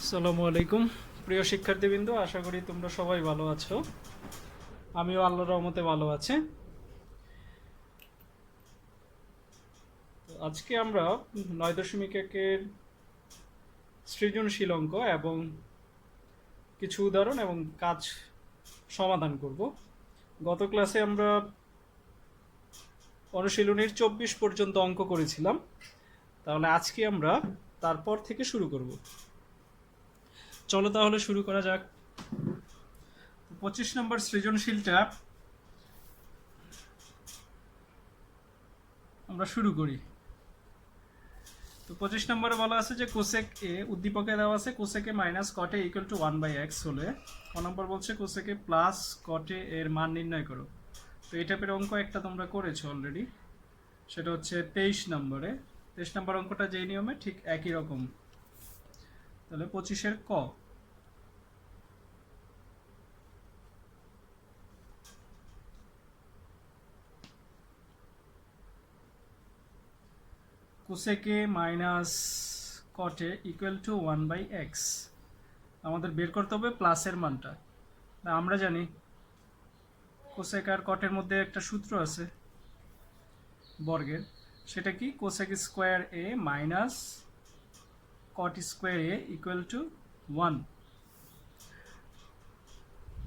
আসসালামু আলাইকুম প্রিয় শিক্ষার্থীবৃন্দ, আশা করি তোমরা সবাই ভালো আছো। আমিও আল্লাহর রহমতে ভালো আছি। তো আজকে আমরা 9.1-এর সৃজনশীল অঙ্ক এবং কিছু উদাহরণ এবং কাজ সমাধান করব। গত ক্লাসে আমরা অনুশীলনীর 24 পর্যন্ত অঙ্ক করেছিলাম, তাহলে আজকে আমরা তারপর থেকে শুরু করব। চলো তাহলে শুরু করা যাক। 25 নম্বর সৃজনশীলটা আমরা শুরু করি। তো 25 নম্বরে বলা আছে যে কোসেক এ উদ্দীপকে দেওয়া আছে কোসেক এ মাইনাস কট এ ইকুয়াল টু 1/x হলে ক নম্বর বলছে কোসেক এ প্লাস কট এ এর মান নির্ণয় করো। তো এই টাইপের অঙ্ক একটা তোমরা করেছো অলরেডি, সেটা হচ্ছে 23 নম্বরে। 23 নম্বর অঙ্কটা যেই নিয়মে ঠিক একই রকম। তাহলে 25-এর ক, কোসেক এ মাইনাস কট এ ইকুয়াল টু 1/x। আমাদের বের করতে হবে প্লাসের মানটা। আমরা জানি কোসেক আর কটের মধ্যে একটা সূত্র আছে বর্গের, সেটা কি cosec square A minus cot square A equal to 1।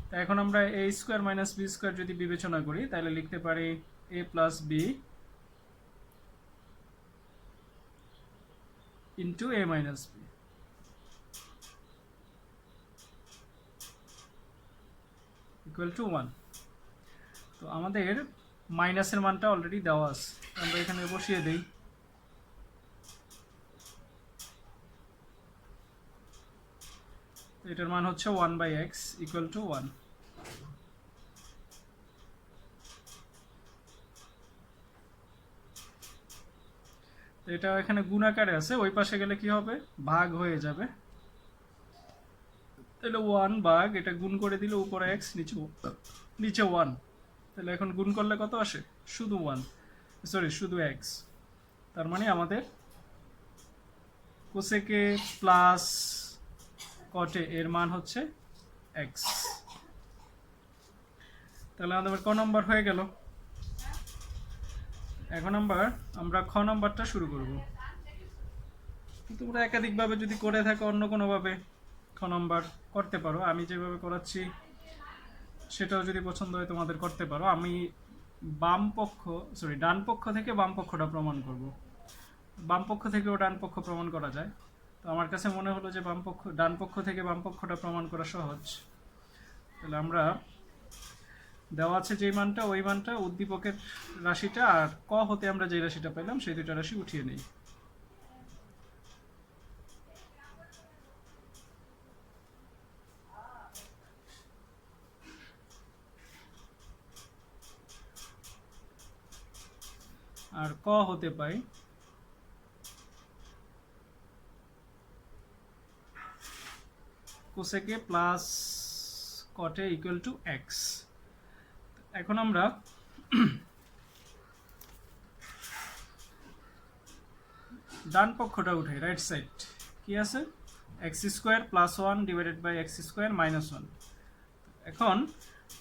তা এখন আমরা A square minus B square যদি বিবেচনা করি তাহলে লিখতে পারি A plus B into A minus B equal to 1। তো আমাদের মাইনাসের মানটা অলরেডি দেওয়া আছে, আমরা এখানে বসিয়ে দিই। এটার মান হচ্ছে 1/x ইকুয়াল টু 1। এটা এখানে গুণাকারে আছে, ওই পাশে গেলে কি হবে, ভাগ হয়ে যাবে। তাহলে 1 ভাগ এটা গুণ করে দিলে উপরে x নিচে 1। তাহলে এখন গুণ করলে কত আসে, শুধু 1, সরি শুধু x। তার মানে আমাদের কোসেকে প্লাস কটে এর মান হচ্ছে x। তাহলে আমাদের ক নম্বর হয়ে গেল। এখন আমরা খ নম্বরটা শুরু করব। তোমরা একাধিকভাবে যদি করে থাকো অন্য কোনোভাবে খ নম্বর করতে পারো, আমি যেভাবে করাচ্ছি সেটাও যদি পছন্দ হয় তোমাদের করতে পারো। আমি ডান পক্ষ থেকে বাম পক্ষটা প্রমাণ করব। বাম পক্ষ থেকেও ডান পক্ষ প্রমাণ করা যায়, তো আমার কাছে মনে হলো যে ডান পক্ষ থেকে বাম পক্ষটা প্রমাণ করা সহজ। তাহলে আমরা দেওয়া আছে যেই মানটা, ওই মানটা উদ্দীপকের রাশিটা আর ক হতে আমরা যে রাশিটা পেলাম সেই দুইটা রাশি উঠিয়ে নিই। আর ক হতে পাই cosec A plus cot A equal to x. এখন আমরা ডান পক্ষটা উঠাই, রাইট সাইড কি আছে, x square plus 1 divided by x square minus 1। এখন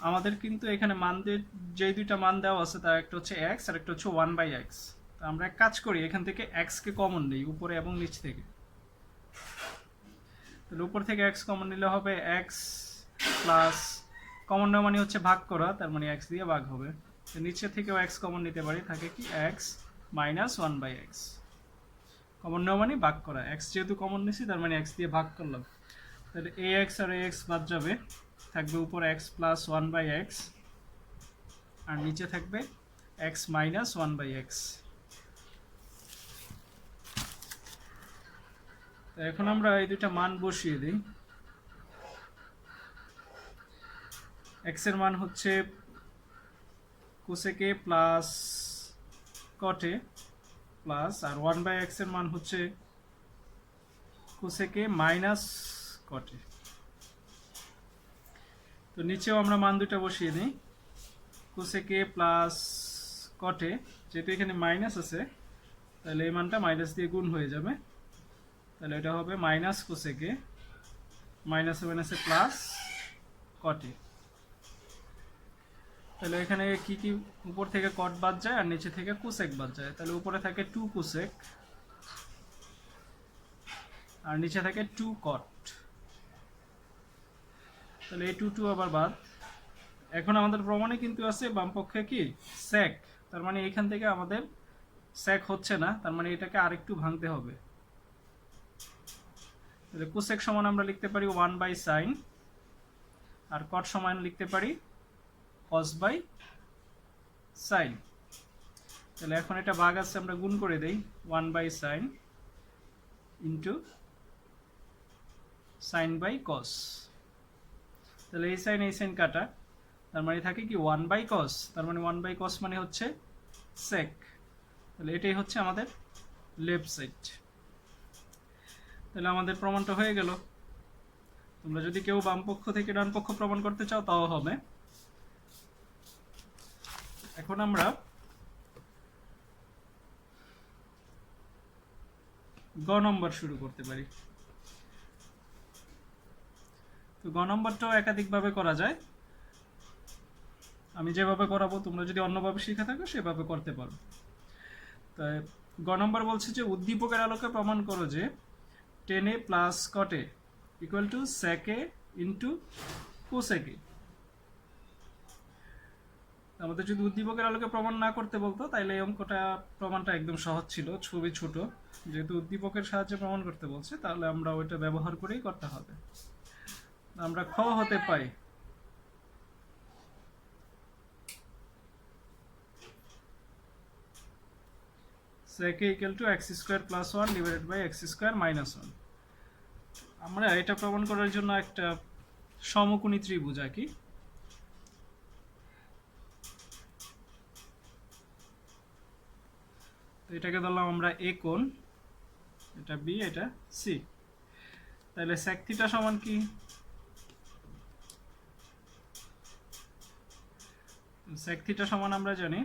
আমাদের কিন্তু এখানে যেই দুইটা মান দেওয়া আছে তার একটা হচ্ছে এক্স আর একটা হচ্ছে 1/x। তো আমরা এক কাজ করি, এখান থেকে এক্সকে কমন নিই উপরে এবং নিচ থেকে। তাহলে উপর থেকে এক্স কমন নিলে হবে এক্স প্লাস, কমন নেওয়া মানে হচ্ছে ভাগ করা, তার মানে এক্স দিয়ে ভাগ হবে। তো নিচে থেকেও এক্স কমন নিতে পারি, থাকে কি এক্স মাইনাস 1/x। কমন নেওয়া মানে ভাগ করা, এক্স যেহেতু কমন নিছি তার মানে এক্স দিয়ে ভাগ করলাম। তাহলে এ এক্স আর এ এক্স বাদ যাবে, থাকবে উপর এক্স প্লাস 1/x আর নিচে থাকবে এক্স মাইনাস 1/x। এখন আমরা এই দুইটা মান বসিয়ে দিই। এক্স এর মান হচ্ছে কোসেকে প্লাস কটে প্লাস, আর 1/x এর মান হচ্ছে কোসেকে মাইনাস কটে। তো নিচেও আমরা মান দুটা বসিয়ে দিই। কোসেকে প্লাস কটে, যেহেতু এখানে মাইনাস আছে তাহলে এই মানটা মাইনাস দিয়ে গুণ হয়ে যাবে। তাহলে এটা হবে মাইনাস কোসেকে মাইনাসে মাইনাসে প্লাস কটে। তাহলে এখানে কি কি উপর থেকে কট বাদ যায় আর নিচে থেকে কোসেক বাদ যায়। তাহলে উপরে থাকে 2 কোসেক আর নিচে থাকে 2 কট। তাহলে এই 2 2 আবার বাদ। এখন আমাদের প্রমাণে কিন্তু আছে বাম পক্ষে কি সেক, তার মানে এখান থেকে আমাদের সেক হচ্ছে না, তার মানে এটাকে আরেকটু ভাঙতে হবে। তাহলে কোসেক সমান আমরা লিখতে পারি 1 বাই সাইন, আর কট সমান লিখতে পারি কস বাই সাইন। তাহলে এখন এটা ভাগ আছে, আমরা গুণ করে দেই 1 by sine into sine by cos. তাহলে এই সাইন কাটা, তার মানে থাকে কি 1 বাই কস, তার মানে 1 বাই কস মানে হচ্ছে সেক। তাহলে এটাই হচ্ছে আমাদের লেফট সাইড। তাহলে আমাদের প্রমাণটা হয়ে গেল। তোমরা যদি কেউ বাম পক্ষ থেকে ডান পক্ষ প্রমাণ করতে চাও তাও হবে। এখন আমরা গ নম্বর শুরু করতে পারি। তো গ নম্বরটাও একাধিকভাবে করা যায়। আমি যেভাবে করাবো তোমরা যদি অন্যভাবে শিখে থাকো সেভাবে করতে পারো। তাই গ নম্বর বলছে যে উদ্দীপকের আলোকে প্রমাণ করো যে tan A plus cot A equal to sec A into cosec A. আমাদের যদি উদ্দীপকের আলোকে প্রমাণ না করতে বলতো তাহলে এই অঙ্কটা প্রমাণটা একদম সহজ ছিল, খুবই ছোট। যেহেতু উদ্দীপকের সাহায্যে প্রমাণ করতে বলছে তাহলে আমরা ওইটা ব্যবহার করেই করতে হবে। আমরা খ হতে পাই sec a equal to x square plus 1 divided by x square minus 1। আমরা এটা প্রমাণ করার জন্য একটা সমকোণী ত্রিভুজ আঁকি। তো এটাকে ধরলাম আমরা a কোণ, এটা b, এটা c। তাহলে sec থিটা সমান কি? sec থিটা সমান আমরা জানি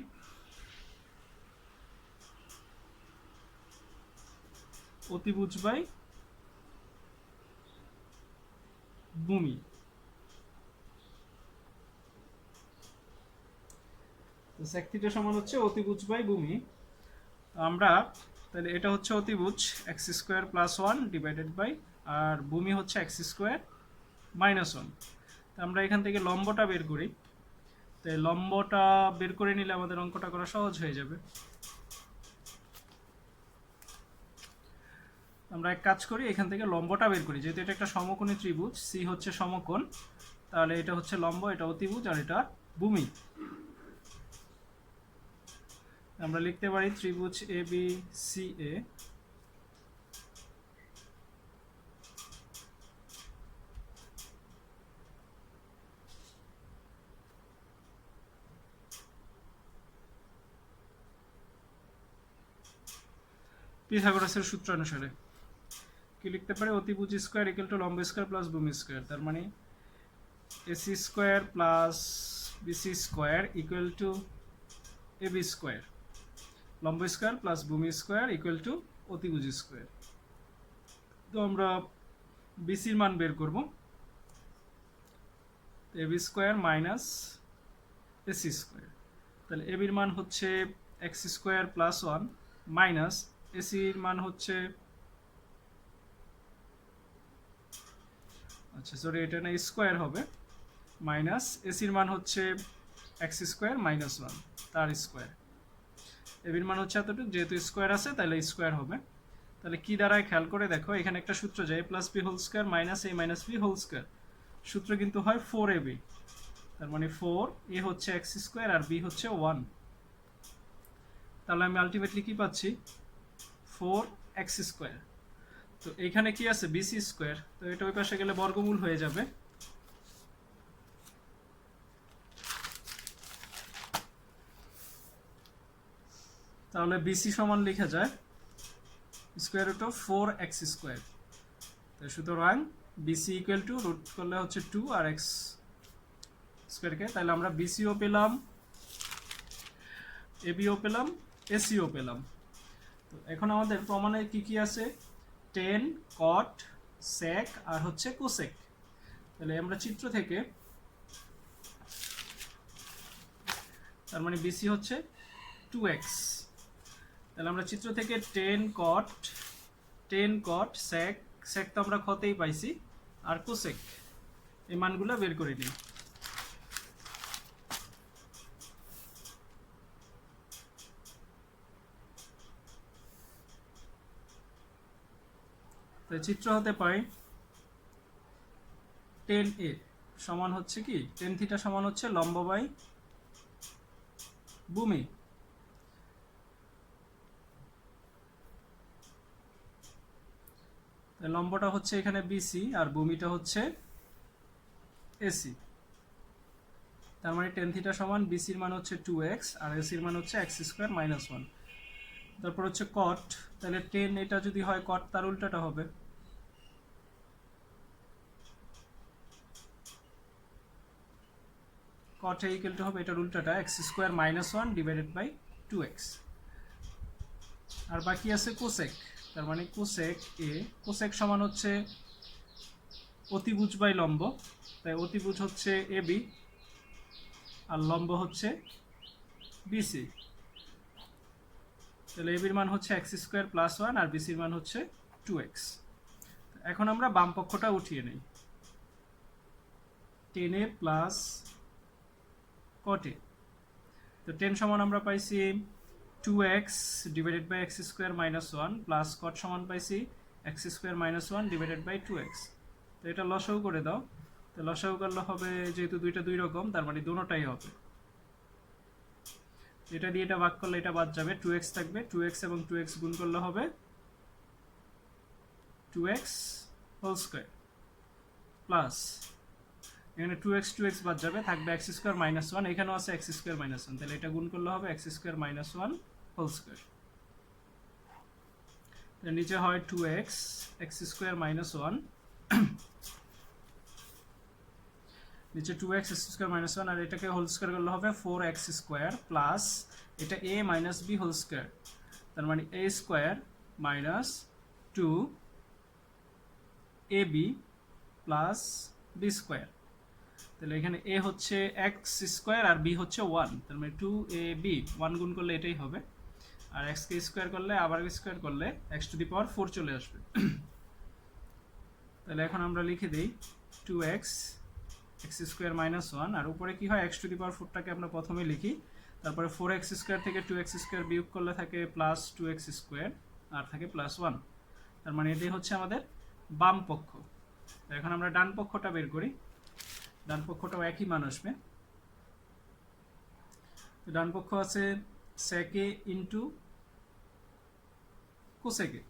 অতিভুজ বাই ভূমি। তো sec থিটা সমান হচ্ছে অতিভুজ বাই ভূমি। আমরা তাহলে এটা হচ্ছে অতিভুজ x square plus 1 divided by, আর ভূমি হচ্ছে x স্কয়ার মাইনাস 1। তো আমরা এখান থেকে লম্বটা বের করি। তো লম্বটা বের করে নিলে আমাদের অঙ্কটা করা সহজ হয়ে যাবে। আমরা এক কাজ করি, এখান থেকে লম্বটা বের করি। যেহেতু এটা একটা সমকোণী ত্রিভুজ, সি হচ্ছে সমকোণ, তাহলে এটা হচ্ছে লম্ব, এটা অতিভুজ, আর এটা ভূমি। আমরা লিখতে পারি ত্রিভুজ এ বি সি এ পিথাগোরাসের সূত্র অনুসারে কি লিখতে পারি? অতিভুজ স্কয়ার ইকুয়াল টু লম্ব স্কয়ার প্লাস ভূমি স্কয়ার। তার মানে AC square plus BC square equal to AB square, লম্ব স্কয়ার প্লাস ভূমি স্কয়ার ইকুয়াল টু অতিভুজ স্কয়ার। তো আমরা বিসির মান বের করব। AB square minus AC square. তাহলে এবির মান হচ্ছে এক্স স্কয়ার প্লাস 1 মাইনাস এসির মান হচ্ছে, আচ্ছা সরি এটা না স্কয়ার হবে, মাইনাস এসির মান হচ্ছে এক্স স্কয়ার মাইনাস 1 তার স্কয়ার। এবির মান হচ্ছে এতটুকু, যেহেতু স্কয়ার আছে তাহলে স্কয়ার হবে। তাহলে কি দাঁড়ায় খেয়াল করে দেখো, এখানে একটা সূত্র যায় plus B whole square minus A minus B whole square. সূত্র কিন্তু হয় 4ab, তার মানে 4 এ হচ্ছে এক্স স্কয়ার আর বি হচ্ছে 1। তাহলে আমি আলটিমেটলি কি পাচ্ছি? 4x square. তো এখানে কি আছে? BC square. তো এটা ওই পাশে গেলে বর্গমূল হয়ে যাবে। তাহলে বিসি সমান লেখা যায় square root of 4x square. তো সুতরাং বিসি ইকুয়াল টু রুট করলে হচ্ছে 2 আর x স্কয়ারকে। তাহলে আমরা বিসিও পেলাম, এবিও পেলাম, এসিও পেলাম। তো এখন আমাদের প্রমাণে কি কি আছে? টেন, কট, সেক আর হচ্ছে কোসেক। তাহলে আমরা চিত্র থেকে, তার মানে বিসি হচ্ছে 2x, তাহলে আমরা চিত্র থেকে টেন কট সেক তো আমরা ক্ষতেই পাইছি, আর কোসেক এই মানগুলো বের করে নিই। তো চিত্র হতে পাই টেন এ সমান হচ্ছে কি, টেন থিটা সমান হচ্ছে লম্ব বাই ভূমি, লম্বটা হচ্ছে এখানে বিসি আর ভূমিটা হচ্ছে এসি। তার মানে টেন থিটা সমান বিসির মান হচ্ছে 2x আর এসির মান হচ্ছে x স্কোয়ার মাইনাস 1। তারপর হচ্ছে কট, তাহলে টেন এটা যদি হয় কট তার উল্টাটা হবে, কট এ ইকুয়াল টু হবে এটার উল্টাটা x square minus 1 divided by 2x। আর বাকি আছে কোসেক, তার মানে কোসেক সমান হচ্ছে অতিভুজ বাই লম্ব, তাই অতিভুজ হচ্ছে এবি আর লম্ব হচ্ছে বিসি। তাহলে এবির মান হচ্ছে x স্কোয়ার প্লাস 1 আর বিসির মান হচ্ছে 2x। এখন আমরা বাম পক্ষটা উঠিয়ে নেই, 10 প্লাস কটে, তো 10 সমান আমরা পাইছি 2x divided by x square minus 1 plus cot সমান পাইছি x square minus 1 divided by 2x। তো এটা লসাগু করে দাও, তো লসাগু করলে হবে, যেহেতু দুইটা দুই রকম তার মানে দুটোটাই হবে, এটা দিয়ে এটা ভাগ করলে এটা বাদ যাবে, 2x থাকবে, 2x এবং 2x গুণ করলে হবে 2x হোল স্কোয়ার প্লাস এখানে 2x বাদ যাবে, থাকবে x স্কোয়ার মাইনাস 1, এখানেও আছে x স্কোয়ার মাইনাস 1, তাহলে এটা গুণ করলে হবে x square minus 1 whole square. নিচে হয় 2x x স্কোয়ার মাইনাস 1, নিচে 2x x স্কোয়ার মাইনাস 1 আর এটাকে হোল স্কোয়ার করলে হবে 4x স্কোয়ার প্লাস এটা a minus b whole square, তার মানে a square minus 2ab plus b square. তাহলে এখানে a হচ্ছে x স্কোয়ার আর b হচ্ছে 1, তার মানে 2ab, 1 গুণ করলে এটাই হবে, আর x কে স্কোয়ার করলে আবার স্কোয়ার করলে x টু দি পাওয়ার 4 চলে আসবে। তাহলে এখন আমরা লিখে দিই 2x x স্কোয়ার মাইনাস 1 আর উপরে কি হয় x টু দি পাওয়ার 4টাকে আমরা প্রথমে লিখি, তারপরে 4x স্কোয়ার থেকে 2x স্কোয়ার বিয়োগ করলে থাকে প্লাস 2x স্কোয়ার আর থাকে প্লাস 1, তার মানে এটাই হচ্ছে আমাদের বাম পক্ষ। এখন আমরা ডান পক্ষটা বের করি, ডান পক্ষটাও একই মান আসবে, ডান পক্ষ আছে সেকে ইন্টু কোসেকে,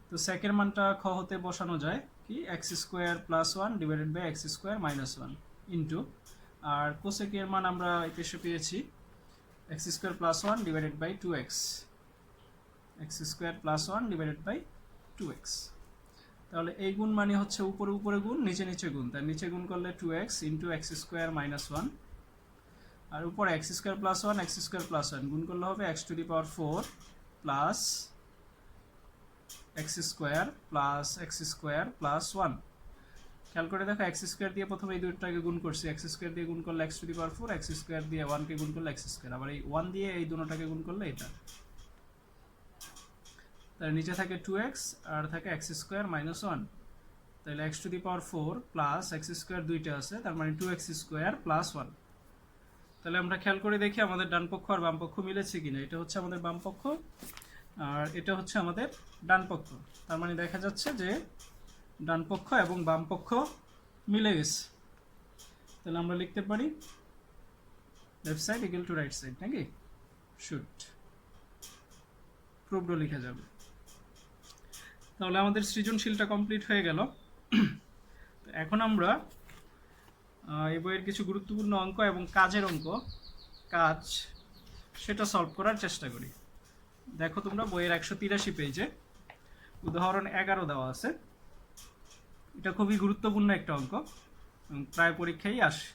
তো সেকের মানটা খ হতে বসানো যায় কি x square plus 1 divided by x square minus 1 into, আর কোসেকের মান আমরা এসে পেয়েছি x square plus 1 divided by 2x, x square plus 1 divided by 2x। তাহলে এই গুণ মানে হচ্ছে উপরে উপরে গুণ নিচে নিচে গুণ, তার নিচে গুণ করলে 2x into x square minus 1 আর উপরে x square plus 1 x square plus 1 গুণ করলে হবে x two the power 4 plus x square plus x square plus 1। খেয়াল করে দেখো x স্কোয়ার দিয়ে প্রথমে এই দুটোটাকে গুণ করছি, x স্কোয়ার দিয়ে গুণ করলে x two the power 4, x square দিয়ে 1 কে গুণ করলে x স্কোয়ার, আবার এই 1 দিয়ে এই দুটোটাকে গুণ করলে এটা, তার নিচে থাকে 2x আর থাকে x স্কোয়ার মাইনাস 1, তাহলে x two the power 4 plus x square দুইটা আছে, তার মানে 2x স্কোয়ার প্লাস 1। তাহলে আমরা খেয়াল করে দেখি আমাদের ডান পক্ষ আর বাম পক্ষ মিলেছে কিনা, এটা হচ্ছে আমাদের বাম পক্ষ আর এটা হচ্ছে আমাদের ডান পক্ষ, তার মানে দেখা যাচ্ছে যে ডান পক্ষ এবং বাম পক্ষ মিলে গেছে। তাহলে আমরা লিখতে পারি left side equal to right side, নাকি শুড প্রুভড লেখা যাবে। তাহলে আমাদের সৃজনশীলটা কমপ্লিট হয়ে গেল। এখন আমরা এই বইয়ের কিছু গুরুত্বপূর্ণ অঙ্ক এবং কাজের অঙ্ক সেটা সলভ করার চেষ্টা করি। দেখো তোমরা বইয়ের 183 পেজে উদাহরণ 11 দেওয়া আছে, এটা খুবই গুরুত্বপূর্ণ একটা অঙ্ক, প্রায় পরীক্ষায় আসে।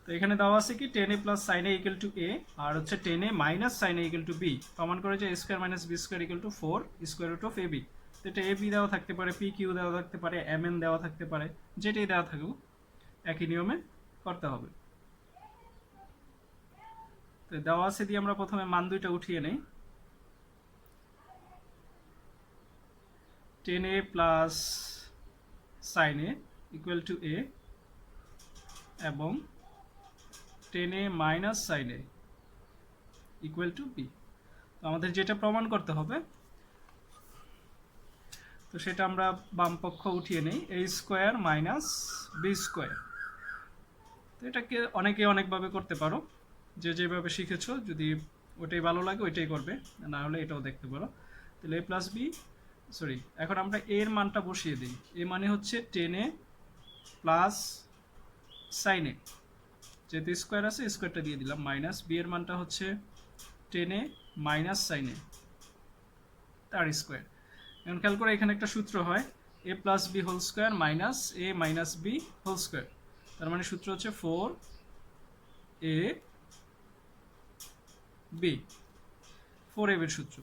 তো এখানে দেওয়া আছে কি tan A plus sine A equal to A, আর হচ্ছে tan A minus sine A equal to B. প্রমাণ করে যে A square minus B square equal to 4 square root of A B. তো এটা এ বি দেওয়া থাকতে পারে, পি কিউ দেওয়া থাকতে পারে, এম এন দেওয়া থাকতে পারে, যেটাই দেওয়া থাকুক একই নিয়মে করতে হবে। তো দেওয়া আছে দিয়ে আমরা প্রথমে মান দুইটা উঠিয়ে নেই। Tan A plus sine A equal to A এবং tan A minus sine A equal to B. তো আমাদের যেটা প্রমাণ করতে হবে, তো সেটা আমরা বাম পক্ষ উঠিয়ে নেই, এ স্কোয়ার মাইনাস বি স্কোয়ার। তো এটাকে অনেকে অনেকভাবে করতে পারো, যে যেভাবে শিখেছো, যদি ওটাই ভালো লাগে ওইটাই করবে, না হলে এটাও দেখতে পারো। তাহলে এ প্লাস বি, সরি, এখন আমরা এর মানটা বসিয়ে দিই। এ মানে হচ্ছে টেন এ প্লাস সাইন এ, যেহেতু স্কোয়ার আছে স্কোয়ারটা দিয়ে দিলাম, মাইনাস বি এর মানটা হচ্ছে tan A minus sine A তার স্কোয়ার। এখন খেয়াল করে এখানে একটা সূত্র হয়, A plus B whole square minus A minus B whole square. তার মানে সূত্র হচ্ছে 4 এ বি, 4 এ বির সূত্র।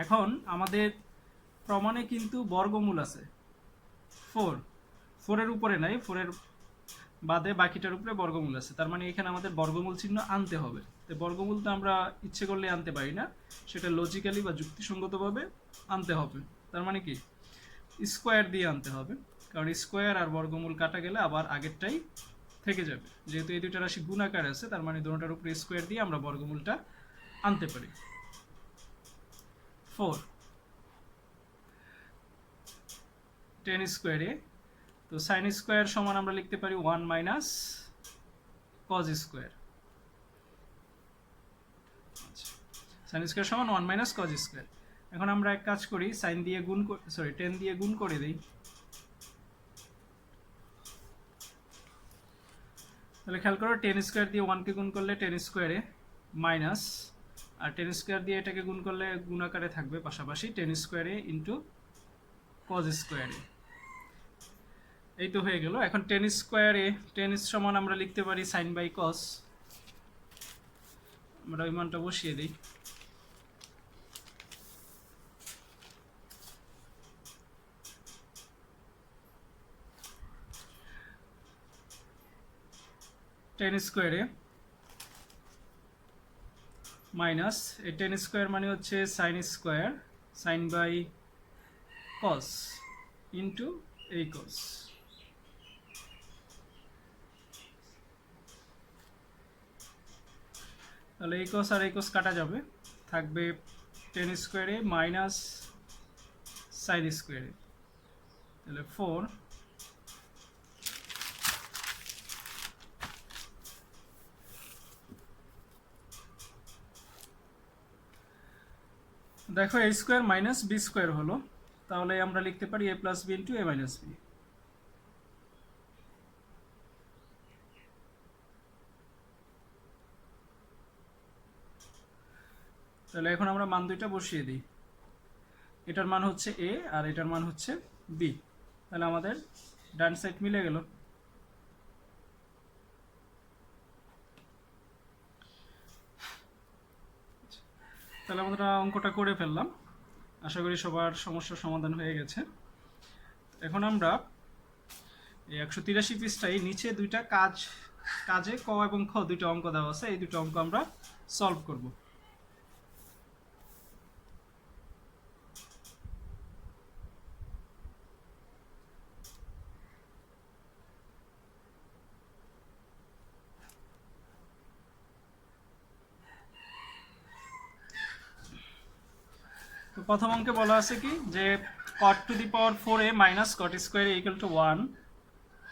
এখন আমাদের প্রমাণে কিন্তু বর্গমূল আছে 4, 4 এর উপরে নাই, 4 এর বাদে বাকিটার উপরে বর্গমূল আছে। তার মানে এখানে আমাদের বর্গমূল চিহ্ন আনতে হবে। তো বর্গমূল তো আমরা ইচ্ছে করলে আনতে পারি না, সেটা লজিক্যালি বা যুক্তিসঙ্গতভাবে আনতে হবে। তার মানে কি স্কোয়ার দিয়ে আনতে হবে, কারণ স্কোয়ার আর বর্গমূল কাটা গেলে আবার আগেরটাই থেকে যাবে। যেহেতু এই দুইটা রাশি গুণাকার আছে, তার মানে দুটোটার উপরে স্কোয়ার দিয়ে আমরা বর্গমূলটা আনতে পারি। 4 টেন স্কোয়ারে, তো সাইন স্কোয়ার সমান আমরা লিখতে পারি 1 minus cos square. Sine square সমান 1 মাইনাস কজ স্কোয়ার। এখন আমরা এক কাজ করি, সাইন দিয়ে গুণ, সরি 10 দিয়ে গুণ করে দিই। তাহলে খেয়াল করো 10 স্কোয়ার দিয়ে 1 কে গুণ করলে 10 স্কোয়ারে মাইনাস, আর 10 স্কোয়ার দিয়ে এটাকে গুণ করলে গুণ আকারে থাকবে পাশাপাশি 10 স্কোয়ারে ইন্টু কজ স্কোয়ারে। এই তো হয়ে গেল। এখন 10 স্কোয়ারে 10 সমান আমরা লিখতে পারি সাইন বাই কস। আমরা ওই মানটা বসিয়ে দিই। টেন স্কোয়ারে মাইনাস এই 10 স্কোয়ার মানে হচ্ছে sine square, sine by cos into এই কস। তাহলে এই কস আর এই কস কাটা যাবে, থাকবে 10 স্কোয়ারে মাইনাস সাইন স্কোয়ারে। তাহলে 4 দেখো এ স্কোয়ার মাইনাস বি স্কোয়ার হলো, তাহলে আমরা লিখতে পারি A plus B into A minus B. তাহলে এখন আমরা মান দুইটা বসিয়ে দিই, এটার মান হচ্ছে এ আর এটার মান হচ্ছে বি। তাহলে আমাদের ডান সাইড মিলে গেল। তাহলে আমরা অঙ্কটা করে ফেললাম, আশা করি সবার সমস্যার সমাধান হয়ে গেছে। এখন আমরা এই 183 পৃষ্ঠায় নিচে দুইটা কাজে ক এবং খ দুইটা অঙ্ক দেওয়া আছে, এই দুটো অঙ্ক আমরা সলভ করব। তো প্রথম অঙ্কে বলা আছে কি যে cot two the power 4a minus cot square equal to 1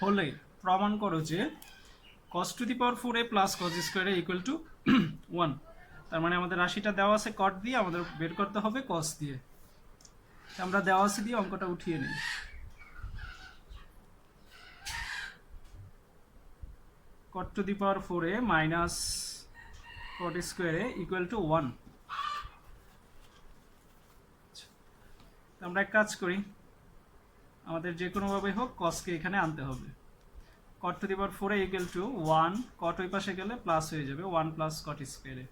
হলে প্রমাণ করো যে cos to the power 4a plus cos square equal to 1। তার মানে আমাদের রাশিটা দেওয়া আছে cot দিয়ে, আমাদের বের করতে হবে cos দিয়ে। আমরা দেওয়া আছে দিয়ে অঙ্কটা উঠিয়ে নিই। cot two the power 4a minus cot square equal to 1। আমরা এক কাজ করি, আমাদের যে কোনোভাবে হোক কসকে এখানে আনতে হবে। cot to the power 4 equal to 1 cot ওই পাশে গেলে প্লাস হয়ে যাবে 1 প্লাস cot স্কয়ারে।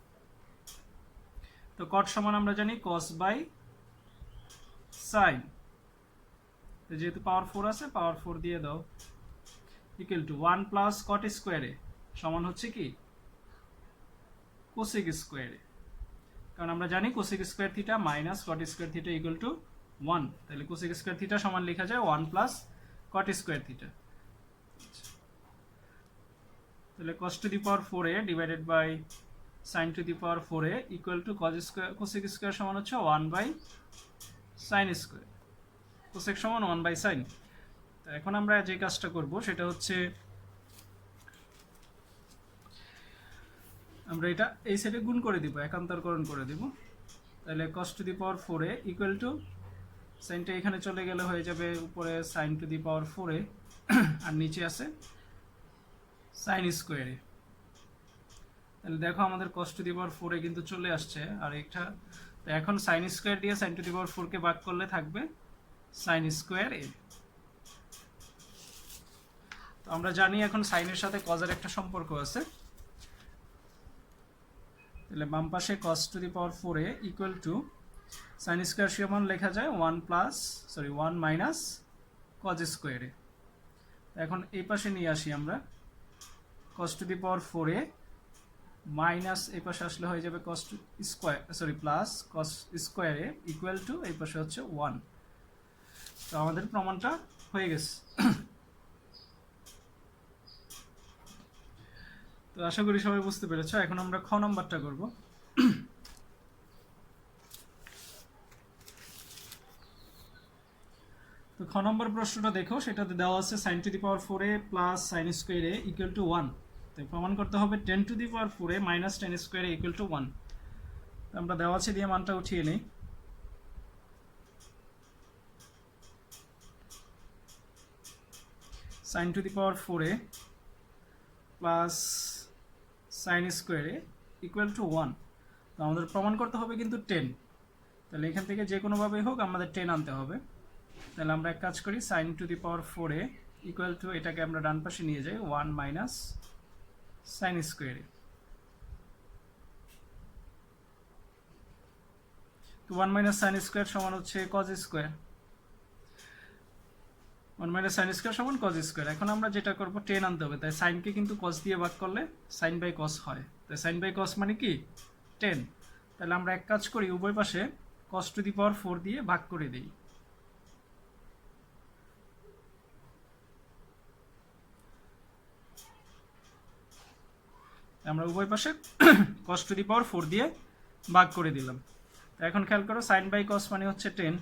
তো cot সমান আমরা জানি cos বাই sin, তো যেহেতু পাওয়ার 4 আছে পাওয়ার 4 দিয়ে দাও ইকুয়াল টু 1 প্লাস cot স্কয়ারে সমান হচ্ছে কি cosec স্কয়ারে, কারণ আমরা জানি cosec square theta minus cot square theta equal to 1, তাহলে cosec স্কয়ার থিটা সমান লেখা যায় 1 প্লাস cot স্কয়ার থিটা। তাহলে cos to the power 4a divided by sin to the power 4a equal to cosec square সমান হচ্ছে 1 by sin square, cosec সমান 1 by sin। তো এখন আমরা যে কাজটা করব সেটা হচ্ছে আমরা এটা এই সাইডে গুণ করে দিব, একান্তরকরণ করে দিব। তাহলে cos to the power 4a equal to সাইনটা এখানে চলে গেলে হয়ে যাবে উপরে sin to the power 4a আর নিচে আছে sin স্কয়ারে। তাহলে দেখো আমাদের cos to the power 4a কিন্তু চলে আসছে, আর এটা তো এখন sin স্কয়ার দিয়ে sin টু দি পাওয়ার 4 কে ভাগ করলে থাকবে sin স্কয়ার a। তো আমরা জানি এখন sin এর সাথে cos এর একটা সম্পর্ক আছে, তাহলে বাম পাশে cos to the power 4a equal two sin square সমান লেখা যায় 1 মাইনাস cos স্কয়ারে। এখন এই পাশে নিয়ে আসি আমরা cos to the power 4a minus এই পাশে আসলে হয়ে যাবে cos square plus cos square A equal to এই পাশে হচ্ছে 1। তো আমাদের প্রমাণটা হয়ে গেছে। তো আশা করি সবাই বুঝতে পেরেছো। এখন আমরা খ নম্বরটা করব। তো খ নম্বর প্রশ্নটা দেখো, সেটাতে দেওয়া আছে sin to the power 4a plus sin square A equal to 1। তো প্রমাণ করতে হবে 10 to the power 4a minus 10 square A equal to 1। আমরা দেওয়া আছে দিয়ে মানটা উঠিয়ে নেই। sin to the power 4a plus sin square A equal to 1। তো আমাদের প্রমাণ করতে হবে কিন্তু 10, তাহলে এখান থেকে যে কোনোভাবেই হোক আমাদের 10 আনতে হবে। তাহলে আমরা এক কাজ করি, sin to the power 4a equal two এটাকে আমরা ডান পাশে নিয়ে যাই 1 মাইনাস sin স্কয়ারে। তো 1 মাইনাস sin স্কয়ার সমান হচ্ছে cos square, 1 minus sin square সমান cos স্কয়ার। এখন আমরা যেটা করব 10 আনতে হবে, তাই sin কে কিন্তু cos দিয়ে ভাগ করলে sin বাই cos হয়, তাই sin বাই cos মানে কি 10। তাহলে আমরা এক কাজ করি, উভয় পাশে cos টু দি পাওয়ার 4 দিয়ে ভাগ করে দেই। আমরা উভয় পাশে cos টু দি পাওয়ার 4 দিয়ে ভাগ করে দিলাম। তো এখন খেয়াল করো sin বাই cos মানে হচ্ছে 10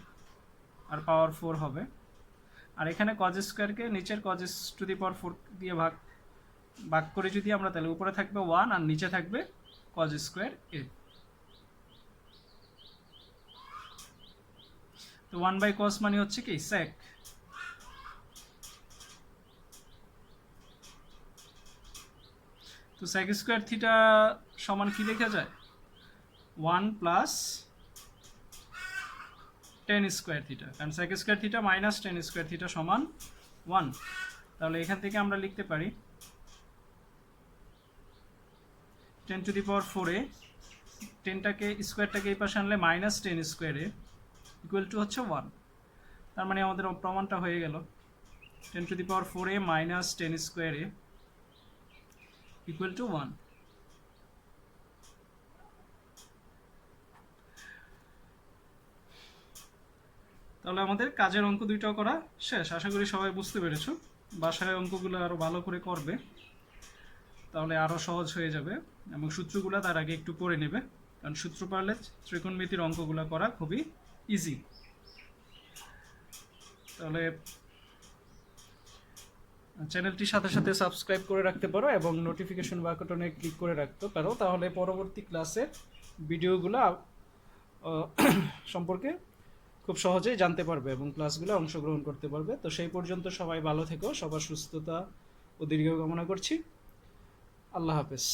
আর পাওয়ার 4 হবে, আর এখানে cos স্কয়ারকে নিচের cos টু দি পাওয়ার 4 দিয়ে ভাগ করে যদি আমরা, তাহলে উপরে থাকবে 1 আর নিচে থাকবে cos স্কয়ার a। তো 1 বাই cos মানে হচ্ছে কি sec। তো sec স্কয়ার থিটা সমান কি লেখা যায় 1 প্লাস tan স্কয়ার থিটা, কারণ sec square theta minus tan square theta সমান 1। তাহলে এখান থেকে আমরা লিখতে পারি 10 টু দি পাওয়ার 4a, 10টাকে স্কয়ারটাকে এই পাশে আনলে মাইনাস 10 স্কয়ারে ইকুয়াল টু হচ্ছে 1। তার মানে আমাদের প্রমাণটা হয়ে গেল 10 to the power 4a minus 10 square A equal to 1। তাহলে আমাদের কাজের অঙ্ক দুইটাও করা শেষ। আশা করি সবাই বুঝতে পেরেছো। বাসায় অঙ্কগুলো আরও ভালো করে করবে, তাহলে আরও সহজ হয়ে যাবে, এবং সূত্রগুলো তার আগে একটু পড়ে নেবে, কারণ সূত্র পারলে ত্রিকোণমিতির অঙ্কগুলো করা খুবই ইজি। তাহলে চ্যানেলটির সাথে সাথে সাবস্ক্রাইব করে রাখতে পারো এবং নোটিফিকেশন বাটনে ক্লিক করে রাখতে পারো, তাহলে পরবর্তী ক্লাসে ভিডিওগুলো সম্পর্কে খুব সহজেই জানতে পারবে এবং ক্লাসগুলো অংশগ্রহণ করতে পারবে। তো সেই পর্যন্ত সবাই ভালো থেকো, সবার সুস্থতা ও দীর্ঘ কামনা করছি। আল্লাহ হাফেজ।